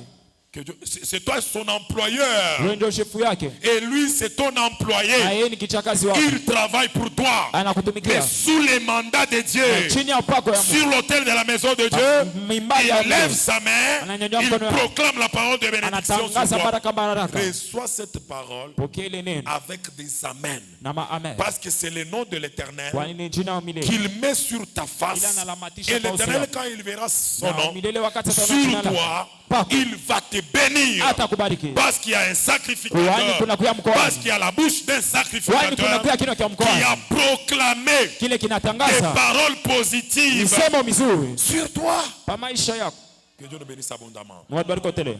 C'est toi son employeur. Wewe ndio shefu yake. Et lui, c'est ton Na employé. yeye ni kichakazi wako. Il travaille pour toi. Mais Anakutumikia. sous les mandats de Dieu, Chini ya upako ya Mungu. sur l'autel de la maison de Dieu, Mimbali ya il lève Mungu. sa main, Ananyanyua il mkono wake. proclame la parole de bénédiction sur Anatangaza toi. baraka baraka. Reçois cette parole Pokea ile neno avec des amens. na amen. Parce que c'est le nom de l'Éternel Kwani ni jina la milele. qu'il met sur ta face. Ila analamatisha Et kwa uso l'Éternel, wako. quand il verra son Na nom milele wakati ataona jina sur lako. toi, Pako. il va te bénir. Atakubariki. Parce qu'il y a un Kwani sacrificateur. kunakuya mkoani. Parce qu'il y a la bouche d'un Kwani sacrificateur kunakuya kinywa cha qui mkoani. a proclamé Kile des kinatangaza paroles positives misemo mizuri sur toi. pa maisha yako. Que Dieu nous bénisse abondamment. Mungu abariki tele.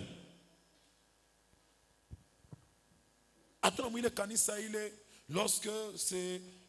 Attends, il est kanisa, il est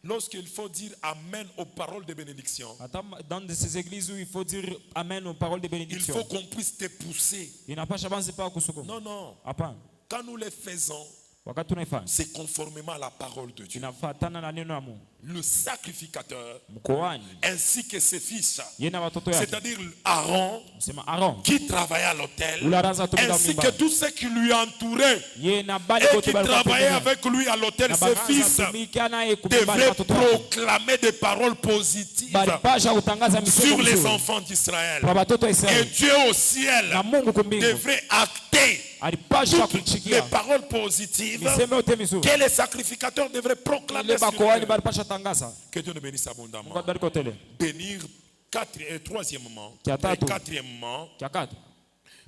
lorsqu'il faut dire amen aux paroles de bénédiction. Hata dans ces églises où il faut dire amen aux paroles de Il bénédiction. faut qu'on puisse te pousser. Inapasha banzi pa kusukuma. Non, non. Hapana. Quand nous les faisons, Wakati tunaifanya c'est conformément à la parole de Dieu. inafuatana na neno la Mungu. Le sacrificateur, Mkoani ainsi que ses fils, yeye na watoto yake. c'est-à-dire Aaron, Sema Aaron. qui travaillait à l'autel, Ularanza tumika ainsi mimba. que tous ceux qui lui entouraient Yeye na bali et kote qui bali travaillaient kwa avec lui à l'autel, na ses baraza fils tumika naye kumbali devaient watoto wake. proclamer des paroles positives Bali pasha kutangaza misemo sur les mizuri enfants d'Israël. kwa watoto wa Et Israeli. Dieu au ciel Na Mungu kumbingu devrait acter alipasha toutes les kuchikia paroles positives misemo yote mizuri. que les sacrificateurs devraient proclamer Ile sur bakoani eux. bali pasha tangaza. Que Dieu nous bénisse abondamment. Mungu abariki tele. Bénir troisièmement, Kia tatu. et quatrièmement, Kia kata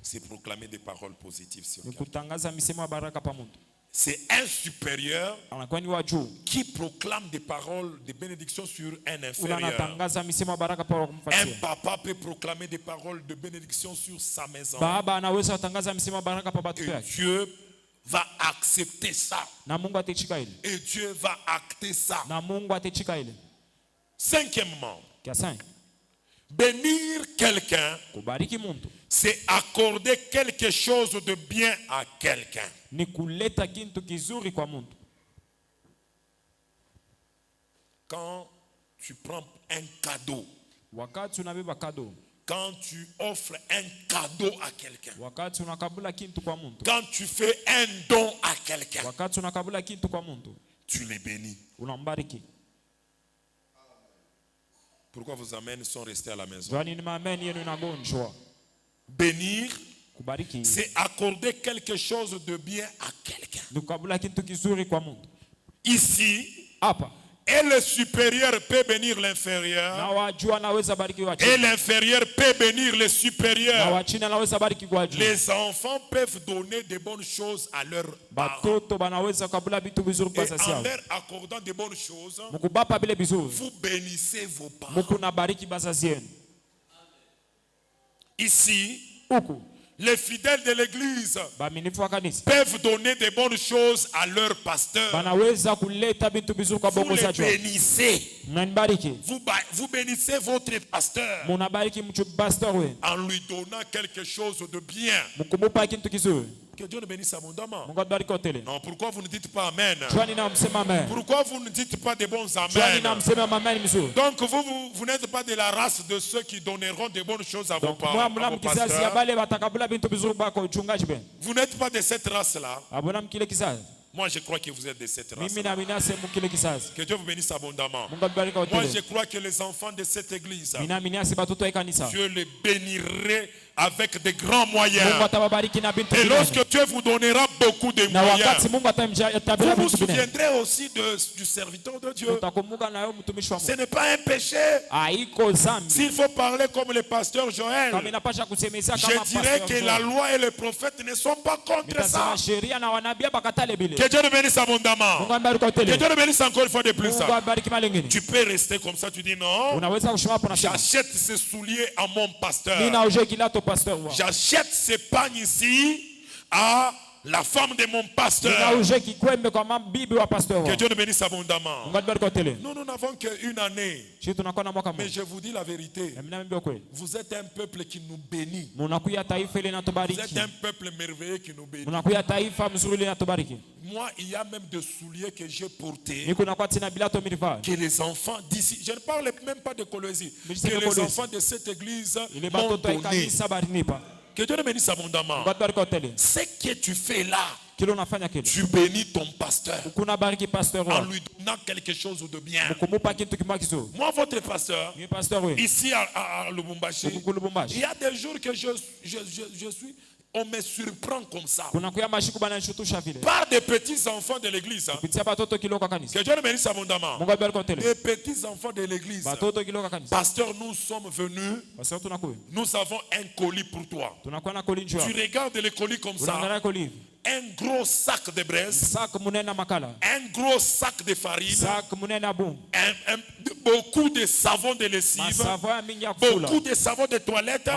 c'est proclamer des paroles positives sur ni quelqu'un. kutangaza misemo ya baraka pa mtu. C'est un supérieur Anakuwa ni wa juu. qui proclame des paroles de bénédiction sur un Ula inférieur. anatangaza misemo ya baraka pa Un kumfuatia. papa peut proclamer des paroles de bénédiction sur sa maison. Baba anaweza kutangaza misemo ya baraka pa Et watoto yake. Dieu va accepter ça. Na Mungu atachika ile. Et Dieu va acter ça. Na Mungu atachika ile. Cinquièmement, Kia sana. bénir quelqu'un, Kubariki mtu c'est accorder quelque chose de bien à quelqu'un. ni kuleta kitu kizuri kwa mtu. Quand tu prends un cadeau, Wakati unabeba kado, quand tu offres un cadeau à quelqu'un, wakati unakabula kitu kwa mtu, quand tu fais un don à quelqu'un, wakati unakabula kitu kwa mtu, tu les bénis. unambariki. Pourquoi vos amens sont restés à la maison? Jwani ni maameni yenu inagonjwa. Bénir, Kubariki c'est accorder quelque chose de bien à quelqu'un. ni kukabula kitu kizuri kwa mtu. Ici, Hapa et le supérieur peut bénir na l'inférieur, wajua anaweza bariki wa et chini. l'inférieur peut bénir le Na supérieur. wa chini anaweza bariki kwa juu. Les enfants peuvent donner de bonnes choses à leurs parents. Batoto banaweza kukabula vitu vizuri kwa Et sasa en yao. leur accordant de bonnes choses, Mukubapa bile vizuri. vous bénissez vos parents. Muku na bariki bazazi yenu. Ici, Huku les fidèles de l'église baaminifu wa kanisa peuvent donner de bonnes choses à leur pasteur. banaweza kuleta vitu vizuri kwa Vous les bongozaji wao. bénissez. Mnanibariki. Vous bénissez votre pasteur Munabariki pastor wenu. en lui donnant quelque chose de bien. Mkumupa kitu kizuri. Que Dieu nous bénisse abondamment. Mungu abariki hoteli. Non, pourquoi vous ne dites pas Amen? Chwani na msema amen. Pourquoi vous ne dites pas de bons Chwani na Amen? msema amen mzuri. Donc vous n'êtes pas de la race de ceux qui donneront de bonnes choses à vos Donc moi parents, à mna vos mkizazi ya pasteurs. bale batakabula bintu bizuri bako uchungaji ben. Vous n'êtes pas de cette race-là. Abona mkile kizazi. Moi, je crois que vous êtes de cette race. Mimi na mina sema mkile kizazi. Que Dieu vous bénisse abondamment. Mungu abariki Moi, hoteli. je crois que les enfants de cette église, Mina mina si batoto wa kanisa. Dieu les bénirait avec de grands Mungu moyens. atawabariki na bintu Et binene. lorsque Dieu vous donnera beaucoup de Na wakati moyens, Mungu atamjabila vous vous bintu binene. souviendrez aussi du serviteur de Dieu. Utakumbuka na wewe mtumishi wa Ce Mungu. n'est pas un péché. Haiko zambi. S'il faut parler comme le pasteur Joël, Kama inapasha kusemeza je kama dirais que la loi et les prophètes ne sont pas contre ça. Nitasema sheria na wanabii bakatale bile. Que Dieu nous bénisse abondamment. Mungu abariki Que hoteli. Dieu nous bénisse encore une fois de plus. Mungu abariki malengine. Tu peux rester comme ça, tu dis non. Unaweza kushima hapo na sema. J'achète ces souliers à mon pasteur. Nina uje kilato pastor wa. J'achète ces pagnes ici à la femme de mon Nina pasteur. uje kikwembe kwa bibi wa pastor wa. Que Dieu nous bénisse abondamment. Mungu abariki hoteli. Nous n'avons qu'une année. Sisi tunakuwa na mwaka Mais mmoja. je vous dis la vérité. Na mimi naambia kweli. Vous êtes un peuple qui nous bénit. Munakuya taifa ile Vous êtes inatubariki. un peuple merveilleux qui nous bénit. Munakuya taifa mzuri ile inatubariki. Moi, il y a même des souliers que j'ai portés. Niko nakuwa tina bilato milivaa. Que les enfants d'ici, je ne parle même pas de Colosie, Mais je sais que que les Colosie. enfants de cette église Ile m'ont batoto ya donné. kanisa barinipa. Que Que Dieu te bénisse abondamment. Mungu atubariki tele. Ce que tu fais là, Kile unafanya kile. tu bénis ton pasteur Kuna bariki pastor en wako. lui donnant quelque chose de bien. Kumupa kitu kimoja kizuri. Moi, votre pasteur, Ni pastor wewe. ici à Lubumbashi, il Lubumbashi. y a des jours que je suis, on me surprend comme ça. Kuna kuya mashiku bana nishutusha vile. Par des petits enfants de l'église. Hein. Kupitia batoto kiloko kanisa. Que Dieu le bénisse abondamment. Mungu atubariki tele. Des petits enfants de l'église. Batoto kiloko kanisa. Pasteur, nous sommes venus. Pastor tunakuwa. Nous avons un colis pour toi. Tunakuwa na colis njoo. Tu regardes le colis comme ça. Unaangalia colis. Un gros sac de braise. Sac munene makala. Un gros sac de farine. Sac munene boum. Beaucoup de savon de lessive. Beaucoup de savon de toilette.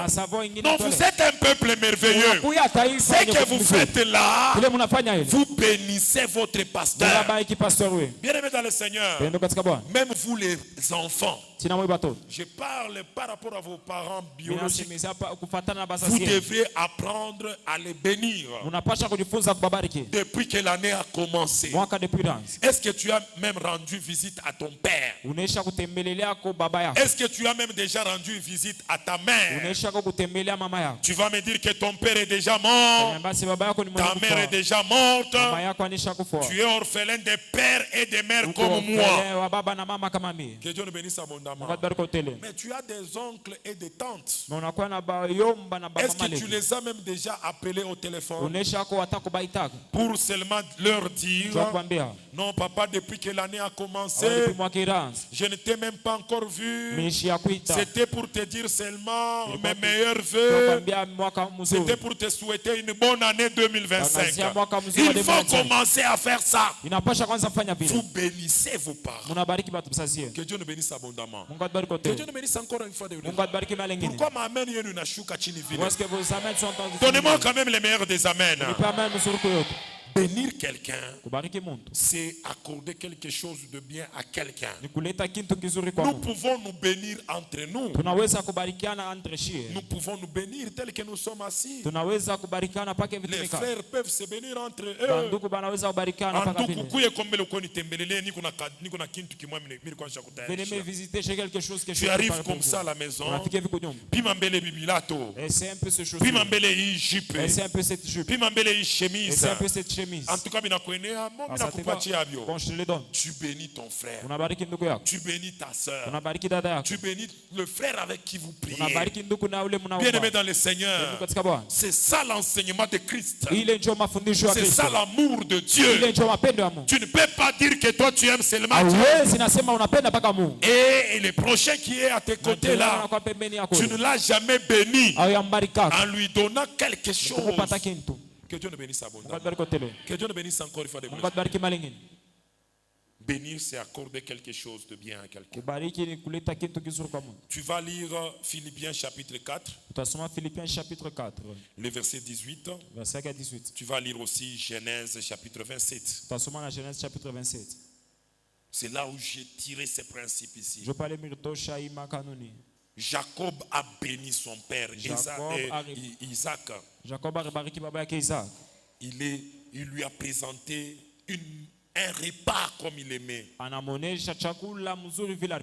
Non, vous êtes un peuple merveilleux. Ce que vous faites là, vous bénissez votre pasteur. Bien aimé dans le Seigneur, même vous les enfants, je parle par rapport à vos parents biologiques. Vous devrez apprendre à les bénir depuis que l'année a commencé. Est-ce que tu as même rendu visite à ton père? Est-ce que tu as même déjà rendu visite à ta mère? Tu vas me dire que ton père est déjà mort, ta mère est déjà morte, tu es orphelin de père et de mère comme moi. Que Dieu nous bénisse abondamment. Mais tu as des oncles et des tantes. Est-ce que tu les as même déjà appelés au téléphone pour seulement leur dire: non papa, depuis que l'année a commencé, je ne t'ai même pas encore vu. C'était pour te dire seulement mes meilleurs vœux. C'était pour te souhaiter une bonne année 2025. Il faut commencer à faire ça. Vous bénissez vos parents. Que Dieu nous bénisse abondamment. Que Dieu nous bénisse encore une fois de plus. Pourquoi ma amen yenu nashuka chini vile? Donnez-moi quand même les meilleurs des amens. Bénir quelqu'un, c'est accorder quelque chose de bien à quelqu'un. Nous pouvons nous bénir entre nous. Nous pouvons nous bénir tel que nous sommes assis. Les frères peuvent se bénir entre eux. Tu arrives comme ça à la maison. Pimambele bibilato. Pimambele Égypte. Pimambele chemise. En tout cas, tu bénis ton frère. Tu bénis ta soeur. Tu bénis le frère avec qui vous priez. Bien aimé dans le Seigneur, c'est ça l'enseignement de Christ. C'est ça l'amour de Dieu. Tu ne peux pas dire que toi tu aimes seulement Dieu. Et le prochain qui est à tes côtés là, tu ne l'as jamais béni en lui donnant quelque chose. Que Dieu nous bénisse abondamment. Que Dieu nous bénisse encore une fois de plus. Bénir, c'est accorder quelque chose de bien à quelqu'un. Tu vas lire Philippiens chapitre 4. Le verset 18. Tu vas lire aussi Genèse chapitre 27. C'est là où j'ai tiré ces principes ici. Jacob a béni son père Isaac. Il lui a présenté un repas comme il aimait.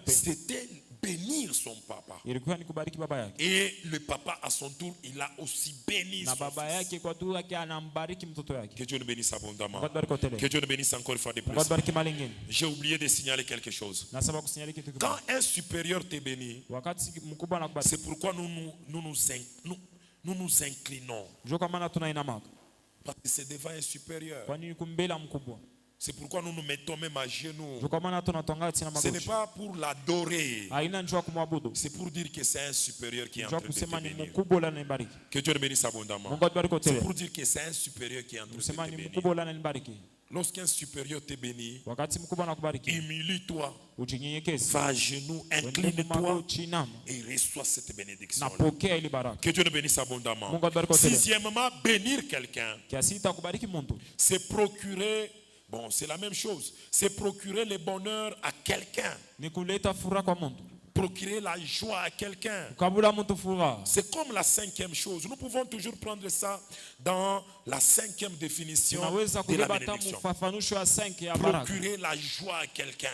C'était bénir son papa. Et le papa à son tour, il a aussi béni son fils. Que Dieu nous bénisse abondamment. Que Dieu nous bénisse encore une fois de plus. J'ai oublié de signaler quelque chose. Quand un supérieur te bénit, c'est pourquoi nous nous inclinons. Parce que c'est devant un supérieur. C'est pourquoi nous nous mettons même à genoux. Ce n'est pas pour l'adorer. C'est pour dire que c'est un supérieur qui est en train de te bénir. Que Dieu le bénisse abondamment. C'est pour dire que c'est un supérieur qui est en train de te bénir. Lorsqu'un supérieur te bénit, humilie-toi, va à genoux, incline-toi et reçois cette bénédiction. Que Dieu le bénisse abondamment. Sixièmement, bénir quelqu'un, c'est procurer. Bon, c'est la même chose. C'est procurer le bonheur à quelqu'un. Procurer la joie à quelqu'un. C'est comme la cinquième chose. Nous pouvons toujours prendre ça dans La cinquième définition de la bénédiction. Procurer la joie à quelqu'un.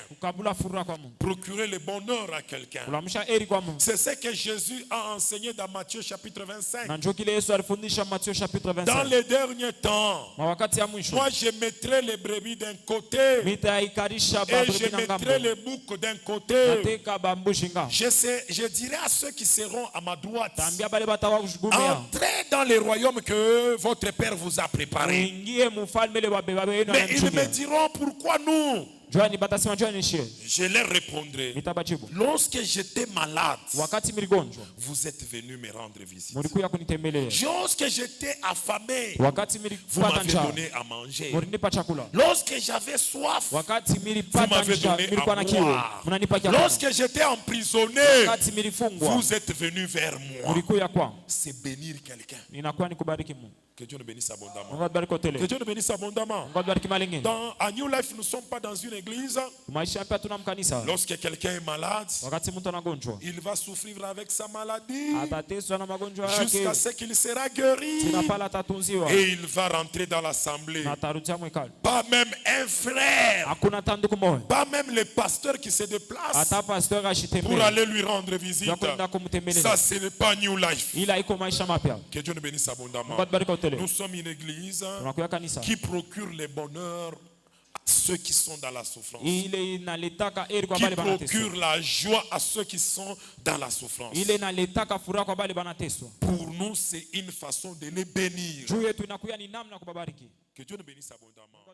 Procurer le bonheur à quelqu'un. C'est ce que Jésus a enseigné dans Matthieu chapitre 25. Dans les derniers temps, moi je mettrai les brebis d'un côté et je mettrai les boucs d'un côté. Je dirai à ceux qui seront à ma droite, entrez dans les royaumes que votre Père vous a préparés. Mais ils me diront pourquoi nous? Je leur répondrai, lorsque j'étais malade, vous êtes venus me rendre visite. Lorsque j'étais affamé, vous m'avez donné à manger. Lorsque j'avais soif, vous m'avez donné à boire. Lorsque j'étais emprisonné, vous êtes venus vers moi. C'est bénir quelqu'un. Que Dieu nous bénisse abondamment. Que Dieu nous bénisse abondamment. À New Life, nous ne sommes pas dans une église. Lorsque quelqu'un est malade, il va souffrir avec sa maladie jusqu'à ce qu'il sera guéri. Et il va rentrer dans l'assemblée. Pas même un frère, pas même le pasteur qui se déplace pour aller lui rendre visite. Ça, ce n'est pas New Life. Que Dieu nous bénisse abondamment. Nous sommes une église qui procure le bonheur à ceux qui sont dans la souffrance. Qui procure la joie à ceux qui sont dans la souffrance. Pour nous, c'est une façon de les bénir. Que Dieu nous bénisse abondamment.